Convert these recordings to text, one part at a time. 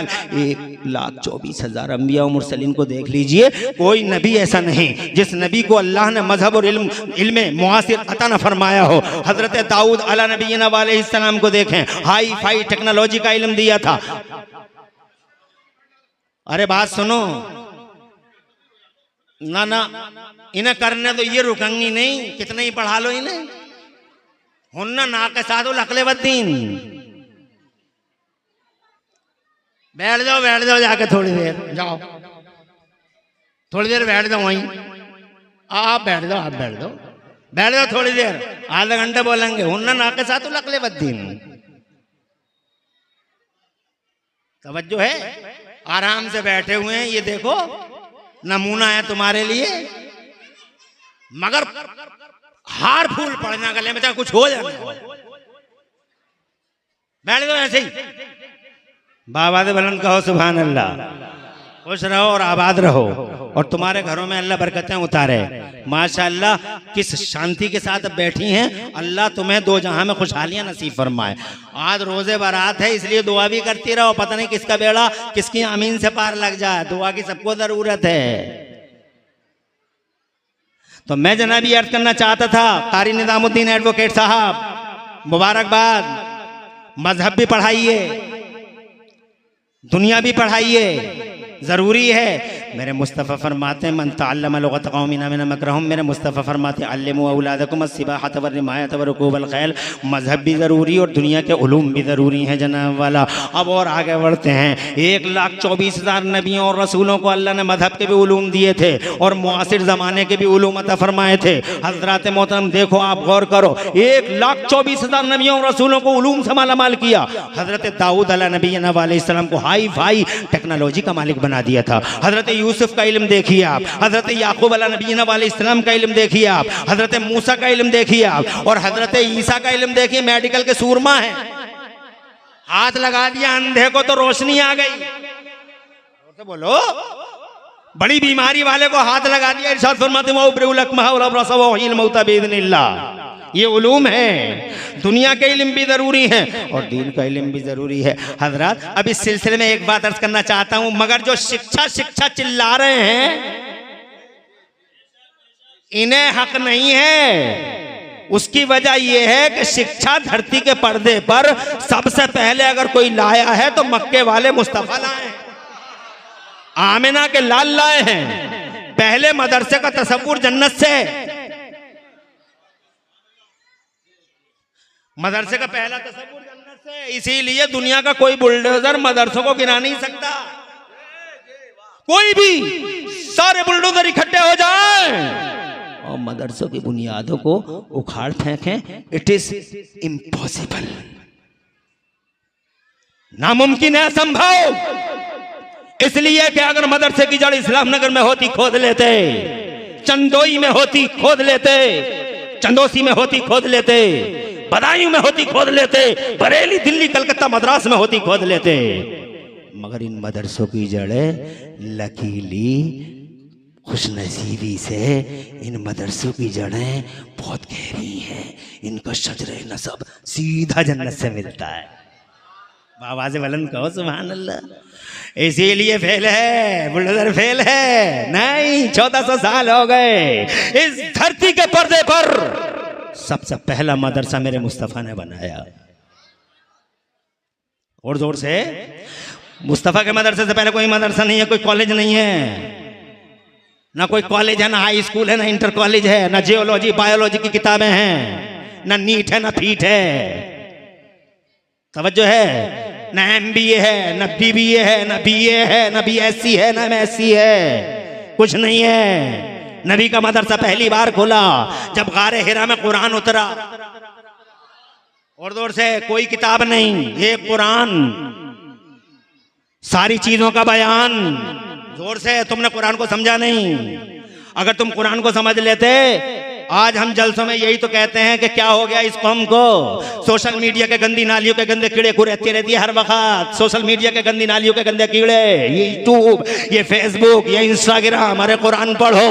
साल। 1,24,000 अंबिया और मुरसलीन को देख लीजिए, कोई नबी ऐसा नहीं जिस नबी को अल्लाह ने मजहब और इल्म मुआसिर अता न फरमाया हो। हजरत दाऊद अला नबीना अलैहिस्सलाम को देखें, हाई फाई टेक्नोलॉजी का इल्म दिया था। अरे बात सुनो ना, इन्हें करने तो ये रुकेंगी नहीं, कितने ही पढ़ा लो इन्हें, हुन्ना ना के साथ लकलेवद्दीन। बैठ जाओ जाके थोड़ी देर, जाओ थोड़ी देर बैठ जाओ वहीं, आप बैठ जाओ थोड़ी देर, आधा घंटे बोलेंगे हुन्ना ना के साथ लकलेवद्दीन। तवज्जो है, आराम से बैठे हुए हैं, ये देखो नमूना है तुम्हारे लिए, मगर हार फूल पड़ना गले में, चाहे कुछ हो जाए। बैठ जाओ ऐसे ही, बाबा दे बुलंद कहो सुभान अल्लाह, खुश रहो और आबाद रहो, और तुम्हारे घरों में अल्लाह बरकतें उतारे। माशाअल्लाह किस शांति के साथ बैठी हैं, अल्लाह तुम्हें दो जहां में खुशहालियां नसीब फरमाए। आज रोजे बारात है, इसलिए दुआ भी करती रहो, पता नहीं किसका बेड़ा किसकी आमीन से पार लग जाए, दुआ की सबको जरूरत है। तो मैं जनाबी अर्ज करना चाहता था, कारी निजामुद्दीन एडवोकेट साहब मुबारकबाद, मजहब भी पढ़ाइए, दुनिया भी पढ़ाइए, जरूरी है। मेरे मुस्तफ़ा फरमाते हैं मन तअल्लम लुगत कौमिना मिन मकरहुम, मेरे मुस्तफ़ा फरमाते हैं अल्लिमू औलादकुम अस्सिबाहत व रिमायत व रुकूबल खैल। मजहब भी ज़रूरी और दुनिया के उलूम भी ज़रूरी हैं जनाब वाला। अब और आगे बढ़ते हैं, 1,24,000 नबियों और रसूलों को अल्लाह ने मजहब के भी उलूम दिए थे और मुआसिर ज़माने के भी उलूम अता फरमाए थे। हज़रात मोहतरम देखो, आप गौर करो, 1,24,000 नबियों और रसूलों को उलूम से मालामाल किया। हज़रत दाऊद अला नबीना अलैहिस्सलाम को हाई फाई टेक्नोलॉजी का मालिक बना दिया था। हज़रत यूसुफ का इल्म देखिए आप, हज़रत याकूब अला नबीना अलैहिस्सलाम का इल्म देखिए आप, हज़रत मूसा का इल्म देखिए आप, और हज़रत ईसा का इल्म देखिए। मेडिकल के सूरमा है, हाथ लगा दिया अंधे को तो रोशनी आ गई। तो बोलो, बड़ी बीमारी वाले को हाथ लगा दिया, इरशाद फरमाते हैं ये उलूम है। दुनिया के इल्म भी जरूरी है और दीन का इल्म भी जरूरी है। हजरत अब इस सिलसिले में एक बात अर्ज करना चाहता हूं, मगर जो शिक्षा चिल्ला रहे हैं इन्हें हक नहीं है। उसकी वजह यह है कि शिक्षा धरती के पर्दे पर सबसे पहले अगर कोई लाया है तो मक्के वाले मुस्तफा लाए हैं, आमिना के लाल लाए हैं। पहले मदरसे का तसव्वुर जन्नत से, मदरसे का पहला तसव्वुर जन्नत से, इसीलिए दुनिया का कोई बुलडोजर मदरसों को गिरा नहीं सकता। कोई भी, सारे बुलडोजर इकट्ठे हो जाएं और मदरसों की बुनियादों को उखाड़ फेंकें, इट इज इम्पॉसिबल, नामुमकिन है, असंभव। इसलिए कि अगर मदरसे की जड़ इस्लाम नगर में होती खोद लेते, चंदोई में होती खोद लेते, चंदोसी में होती खोद लेते, बदायूं में होती खोद लेते, बरेली दिल्ली कलकत्ता मद्रास में होती खोद लेते, मगर इन मदरसों की जड़ें लकीली खुशनसीबी से इन मदरसों की जड़ें बहुत गहरी हैं। इनका शजरे नसब सीधा जन्नत से मिलता है। आवाज़ बुलंद कहो सुभान अल्लाह। इसीलिए फेल है, बुलडोजर फेल है नहीं। 1400 साल हो गए, इस धरती के पर्दे पर सबसे पहला मदरसा मेरे मुस्तफ़ा ने बनाया। और जोर से, मुस्तफ़ा के मदरसे से पहले कोई मदरसा नहीं है, कोई कॉलेज नहीं है, ना कोई कॉलेज है, ना हाई स्कूल है, ना इंटर कॉलेज है, ना जियोलॉजी बायोलॉजी की किताबें हैं, ना नीट है, ना फीट है, तवज्जो है, ना MBA है, ना BBA है, ना BA है, ना BSc है, ना MSc है, कुछ नहीं है। नबी का मदरसा पहली बार खुला जब गारे हिरा में कुरान उतरा। और जोर से, कोई किताब नहीं, ये कुरान, सारी चीजों का बयान। जोर से, तुमने कुरान को समझा नहीं। अगर तुम कुरान को समझ लेते, आज हम जलसों में यही तो कहते हैं कि क्या हो गया इस कौम को। सोशल मीडिया के गंदी नालियों के गंदे कीड़े को रहती रहती है हर वक्त। सोशल मीडिया के गंदी नालियों के गंदे कीड़े, ये यूट्यूब, ये फेसबुक, ये इंस्टाग्राम। अरे कुरान पढ़ो,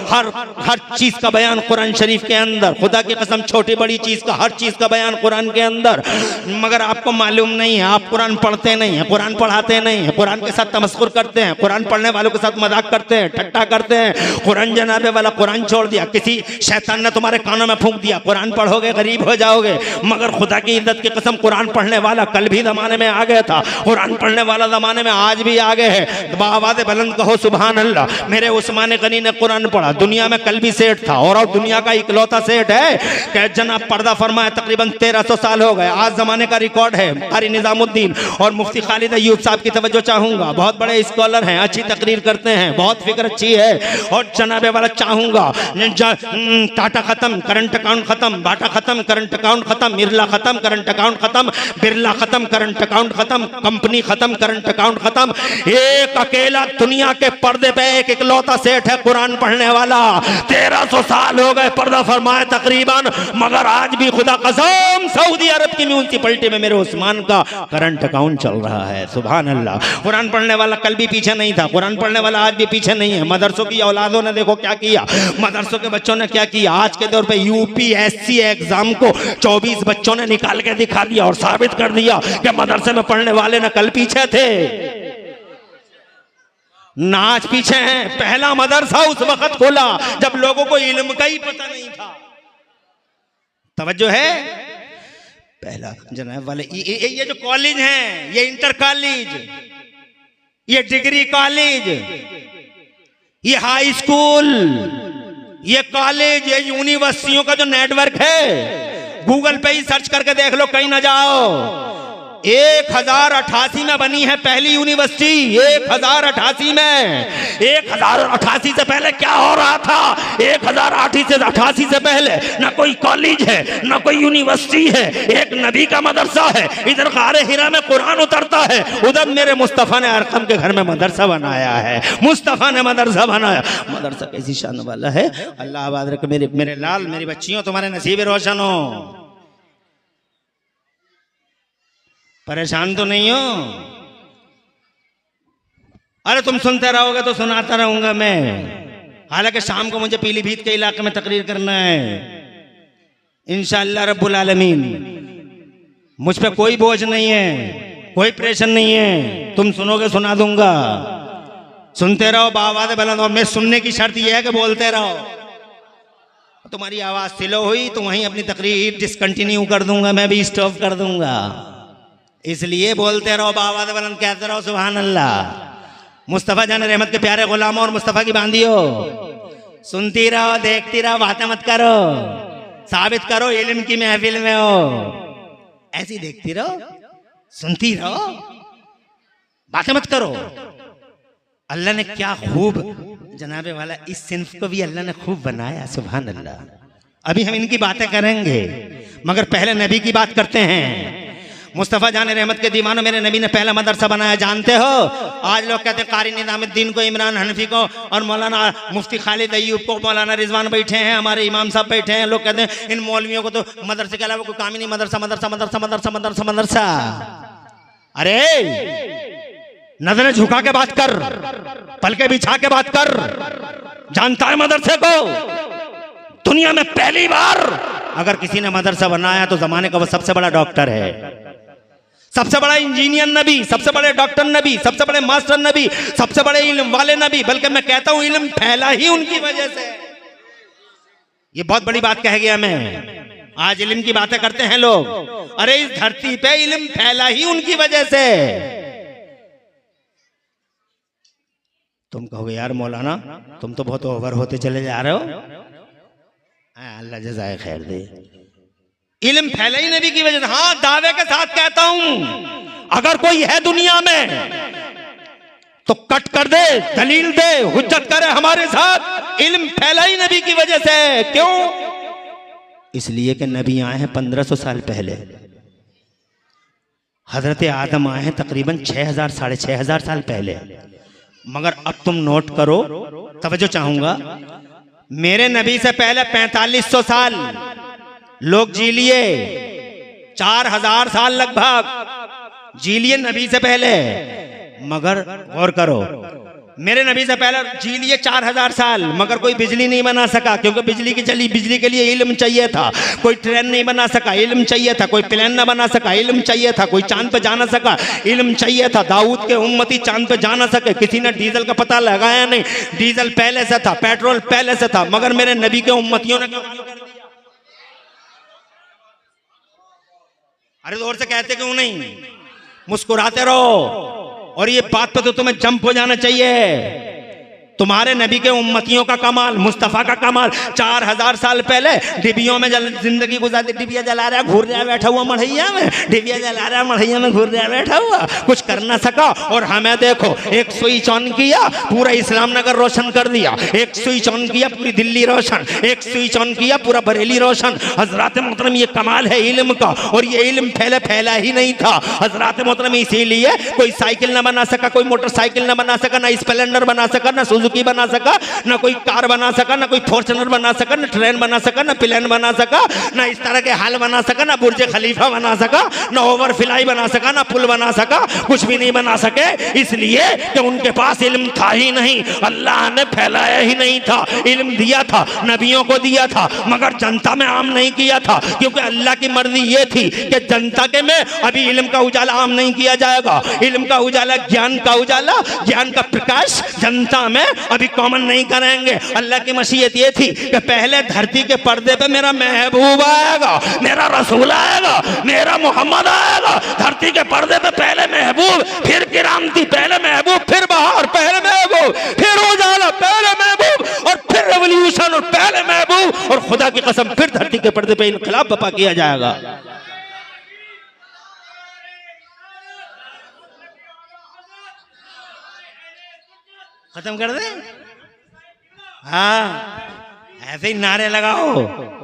हर चीज का बयान कुरान शरीफ के अंदर। खुदा की कसम छोटी बड़ी चीज का, हर चीज का बयान कुरान के अंदर। मगर आपको मालूम नहीं है, आप कुरान पढ़ते नहीं है, कुरान पढ़ाते नहीं है, कुरान के साथ तमस्कुर करते हैं, कुरान पढ़ने वालों के साथ मजाक करते हैं, ठट्टा करते हैं। कुरान जनाबे वाला कुरान छोड़ दिया, किसी शैतान ने तुम्हारे कानों में फूंक दिया कुरान पढ़ोगे गरीब हो जाओगे। मगर खुदा की इज्जत की कसम कुरान पढ़ने वाला कल भी जमाने में आ गया था, कुरान पढ़ने वाला जमाने में आज भी आगे है। बावाज़े बुलंद कहो सुभान अल्लाह। मेरे उस्मान गनी ने कुरान पढ़ा, दुनिया में कल भी सेठ था और दुनिया का इकलौता सेठ है कि जनाब पर्दा फरमाया तकरीबन 1300 साल हो गए। आज जमाने का रिकॉर्ड है। कारी निजामुद्दीन और मुफ्ती खालिद अय्यूब साहब की तवज्जो चाहूंगा, बहुत बड़े स्कॉलर हैं, अच्छी तकरीर करते हैं, बहुत फिक्र अच्छी है। और जनाबे वाला चाहूंगा टाटा खत्म, करंट अकाउंट खत्म, बाटा खत्म, करंट अकाउंट खत्म, मिर्ला खत्म, करंट अकाउंट खत्म, बिरला खत्म, करंट अकाउंट खत्म, कंपनी खत्म, करंट अकाउंट खत्म। एक अकेला दुनिया के पर्दे पे एक इकलौता सेठ है कुरान पढ़ने वाला। 1300 साल हो गए पर्दा फरमाए तकरीबन, मगर आज भी खुदा कसम सऊदी अरब की म्यूनिसिपैलिटी में मेरे उस्मान का करंट अकाउंट चल रहा है। सुभान अल्लाह। कुरान पढ़ने वाला कल भी पीछे नहीं था, कुरान पढ़ने वाला आज भी पीछे नहीं है। मदरसों की औलादों ने देखो क्या किया, मदरसों के बच्चों ने क्या किया। आज के दौर पे यूपीएससी एग्जाम को 24 बच्चों ने निकाल के दिखा दिया और साबित कर दिया कि मदरसे में पढ़ने वाले न कल पीछे थे ना आज पीछे हैं। पहला मदरसा उस वक्त खोला जब लोगों को इल्म का ही पता नहीं था। तवज्जो है। पहला जनाब वाले ये जो कॉलेज हैं, ये इंटर कॉलेज, ये डिग्री कॉलेज, ये हाई स्कूल, ये कॉलेज, ये यूनिवर्सिटियों का जो नेटवर्क है, गूगल पे ही सर्च करके देख लो, कहीं ना जाओ। 1088 में बनी है पहली यूनिवर्सिटी। 1088 में। 1088 से पहले क्या हो रहा था? 1088 से पहले ना कोई कॉलेज है, ना कोई यूनिवर्सिटी है, एक नबी का मदरसा है। इधर गारे हिरा में कुरान उतरता है, उधर मेरे मुस्तफा ने अरकम के घर में मदरसा बनाया है। मुस्तफा ने मदरसा बनाया। मदरसा कैसी शान वाला है। अल्लाह आबाद रखे मेरे लाल, मेरी बच्चियों, तुम्हारे नसीब रोशन हो। परेशान तो नहीं हो? अरे तुम सुनते रहोगे तो सुनाता रहूंगा मैं। हालांकि शाम को मुझे पीलीभीत के इलाके में तकरीर करना है इंशाअल्लाह रब्बुल आलमीन। मुझ पे कोई बोझ नहीं है, कोई प्रेशर नहीं है। तुम सुनोगे सुना दूंगा, सुनते रहो बावाज़े बुलंद। और मैं सुनने की शर्त यह है कि बोलते रहो। तुम्हारी आवाज स्लो हुई तो वहीं अपनी तकरीर डिसकंटिन्यू कर दूंगा, मैं भी स्टॉप कर दूंगा। इसलिए बोलते रहो, बावाज़े बुलंद कहते रहो सुभान अल्लाह। मुस्तफ़ा जान रहमत के प्यारे गुलामों और मुस्तफ़ा की बांदियो, सुनती रहो, देखती रहो, बातें मत करो, साबित करो इल्म की महफिल में हो। ऐसी देखती रहो, सुनती रहो, बातें मत करो। अल्लाह ने क्या खूब जनाबे वाला इस सिन्फ को भी अल्लाह ने खूब बनाया। सुभान अल्लाह। अभी हम इनकी बातें करेंगे, मगर पहले नबी की बात करते हैं। मुस्तफ़ा जान रहमत के दीवानों, मेरे नबी ने पहला मदरसा बनाया। जानते हो आज लोग कहते हैं कारी निजामुद्दीन को, इमरान हनफी को और मौलाना मुफ्ती खालिद अय्यूब को, मौलाना रिजवान बैठे हैं, हमारे इमाम साहब बैठे हैं। लोग कहते हैं इन मौलवियों को तो मदरसे के अलावा कोई काम ही नहीं, मदरसा मदरसा मदरसा मदरसा मदरसा मदरसा। अरे नजरें झुका के बात कर, पलके बिछा के बात कर। जानता है मदरसे को? दुनिया में पहली बार अगर किसी ने मदरसा बनाया तो जमाने का वो सबसे बड़ा डॉक्टर है, सबसे बड़ा इंजीनियर नबी, सबसे बड़े डॉक्टर नबी, सबसे बड़े मास्टर नबी, सबसे बड़े इल्म वाले नबी। बल्कि मैं कहता हूं इल्म फैला ही उनकी वजह से। ये बहुत बड़ी बात कह गया मैं। आज इल्म की बातें करते हैं लोग, अरे इस धरती पे इल्म फैला ही उनकी वजह से। तुम कहोगे यार मौलाना तुम तो बहुत ओवर होते चले जा रहे हो। अल्लाह जज़ाए खैर दे। इल्म फैला ही नबी की वजह से। हाँ, दावे के साथ कहता हूं, अगर कोई है दुनिया में तो कट कर दे, दलील दे, हुज्जत करे हमारे साथ। इल्म फैला ही नबी की वजह से। क्यों? इसलिए कि नबी आए हैं 1500 साल पहले, हजरत आदम आए हैं तकरीबन 6000 साढ़े 6000 साल पहले। मगर अब तुम नोट करो, तवज्जो चाहूंगा, मेरे नबी से पहले 4500 साल लोग जी लिए, 4000 साल लगभग जी लिए नबी से पहले। मगर गौर करो, मेरे नबी से पहले जी लिए 4000 साल, मगर कोई बिजली नहीं बना सका, क्योंकि बिजली की चली, बिजली के लिए इल्म चाहिए था। कोई ट्रेन नहीं बना सका, इल्म चाहिए था। कोई प्लेन न बना सका, इल्म चाहिए था। कोई चांद पे जा ना सका, इल्म चाहिए था। दाऊद के उम्मती चांद पे जा ना सके, किसी ने डीजल का पता लगाया नहीं। डीजल पहले से था, पेट्रोल पहले से था, मगर मेरे नबी के उम्मतियों ने अरे जोर से कहते क्यों नहीं, मुस्कुराते रहो। और ये बात पे तो तुम्हें जंप हो जाना चाहिए। तुम्हारे नबी के उम्मतियों का कमाल, मुस्तफ़ा का कमाल। 4000 साल पहले डिबियों में जिंदगी गुजारती, डिबिया जला रहा घूर रहा बैठा हुआ मढ़ैया में, डिबिया जला रहा मढ़ैया में घूर रहा बैठा हुआ, कुछ कर ना सका। और हमें देखो, एक स्विच ऑन किया, पूरा इस्लाम नगर रोशन कर दिया। एक स्विच ऑन किया, पूरी दिल्ली रोशन। एक स्विच ऑन किया, पूरा बरेली रोशन। हजरत मोहतरम, ये कमाल है इल्म का। और ये इल्म पहले फैला ही नहीं था हजरत मोहतरम। इसीलिए कोई साइकिल ना बना सका, कोई मोटरसाइकिल ना बना सका, ना स्प्लेंडर बना सका, ना सुजुकी बना सका, ना कोई कार बना सका, ना कोई फॉर्च्यूनर बना सका, ना ट्रेन बना सका, ना प्लेन बना सका, ना इस तरह के हाल बना सका, ना बुर्ज खलीफा बना सका, ना ओवरफ्लाई बना सका, ना पुल बना सका, कुछ भी नहीं बना सके। इसलिए कि उनके पास इल्म था ही नहीं, अल्लाह ने फैलाया ही नहीं था। इल्म दिया था, नबियों को दिया था, मगर जनता में आम नहीं किया था, क्योंकि अल्लाह की मर्जी ये थी कि जनता के में अभी इल्म का उजाला आम नहीं किया जाएगा। इल्म का उजाला, ज्ञान का उजाला, ज्ञान का प्रकाश जनता में अभी कॉमन नहीं करेंगे। अल्लाह की मशीयत ये थी कि पहले धरती के पर्दे पे मेरा महबूब आएगा, मेरा रसूल आएगा, मेरा मोहम्मद आएगा। धरती के पर्दे पे पहले महबूब, फिर किरामती, पहले महबूब, फिर बहार, पहले महबूब, फिर उजाला, पहले महबूब, और फिर रेवोल्यूशन, और पहले महबूब। और खुदा की कसम, फिर धरती के पर्दे पे इनकलाब बपा किया जाएगा। खत्म कर दे, हाँ ऐसे ही नारे लगाओ।